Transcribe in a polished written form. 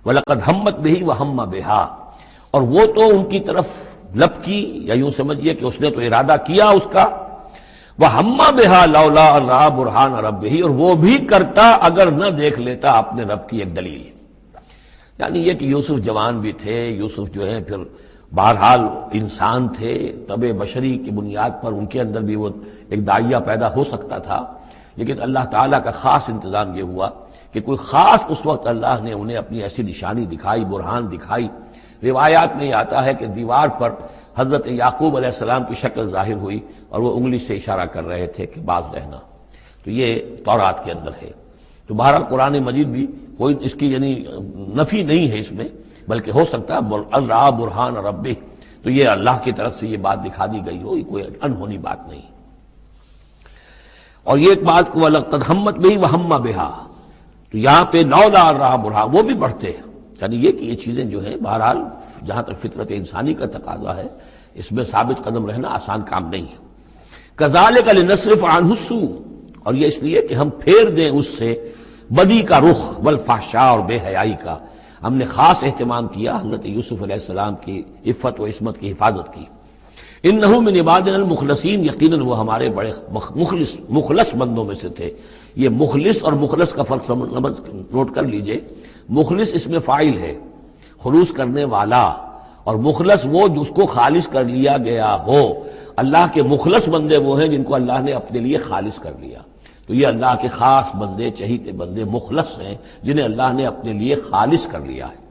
وَلَقَدْ هَمَّتْ بِهِ وَهَمَّ بِهَا، اور وہ تو ان کی طرف لب کی، یا یوں سمجھیے کہ اس نے تو ارادہ کیا اس کا، وَهَمَّ بِهَا لَوْلَا أَن رَأَىٰ بُرْهَانَ رَبِّهِ، اور وہ بھی کرتا اگر نہ دیکھ لیتا اپنے رب کی ایک دلیل۔ یعنی یہ کہ یوسف جوان بھی تھے، یوسف جو ہے پھر بہرحال انسان تھے، طبع بشری کی بنیاد پر ان کے اندر بھی وہ ایک داعیہ پیدا ہو سکتا تھا، لیکن اللہ تعالیٰ کا خاص انتظام یہ ہوا کہ کوئی خاص اس وقت اللہ نے انہیں اپنی ایسی نشانی دکھائی، برہان دکھائی۔ روایات میں یہ آتا ہے کہ دیوار پر حضرت یعقوب علیہ السلام کی شکل ظاہر ہوئی اور وہ انگلی سے اشارہ کر رہے تھے کہ باز رہنا، تو یہ تورات کے اندر ہے۔ تو بہرحال قرآن مجید بھی کوئی اس کی یعنی نفی نہیں ہے اس میں، بلکہ ہو سکتا ہے الرا برہان ربہ، تو یہ اللہ کی طرف سے یہ بات دکھا دی گئی ہو، یہ کوئی انہونی بات نہیں۔ اور یہ ایک بات کو وَلَقَدْ هَمَّتْ بِهِ وَهَمَّ بِهَا، تو یہاں پہ لولا الرا برہان وہ بھی بڑھتے ہیں، یعنی یہ کہ یہ چیزیں جو ہیں بہرحال جہاں تک فطرت انسانی کا تقاضا ہے اس میں ثابت قدم رہنا آسان کام نہیں ہے۔ كَذَلِكَ لِنَصْرِفَ عَنْهُ السُّوءَ، اور یہ اس لیے کہ ہم پھیر دیں اس سے بدی کا رخ، والفحشاء، اور بے حیائی کا۔ ہم نے خاص اہتمام کیا حضرت یوسف علیہ السلام کی عفت و عصمت کی حفاظت کی۔ انہو من عبادنا المخلصین، یقیناً وہ ہمارے بڑے مخلص بندوں میں سے تھے۔ یہ مخلص اور مخلص کا فرق نوٹ کر لیجئے۔ مخلص اس میں فاعل ہے، خلوص کرنے والا، اور مخلص وہ جس کو خالص کر لیا گیا ہو۔ اللہ کے مخلص بندے وہ ہیں جن کو اللہ نے اپنے لیے خالص کر لیا، تو یہ اللہ کے خاص بندے، چہیتے بندے مخلص ہیں جنہیں اللہ نے اپنے لیے خالص کر لیا ہے۔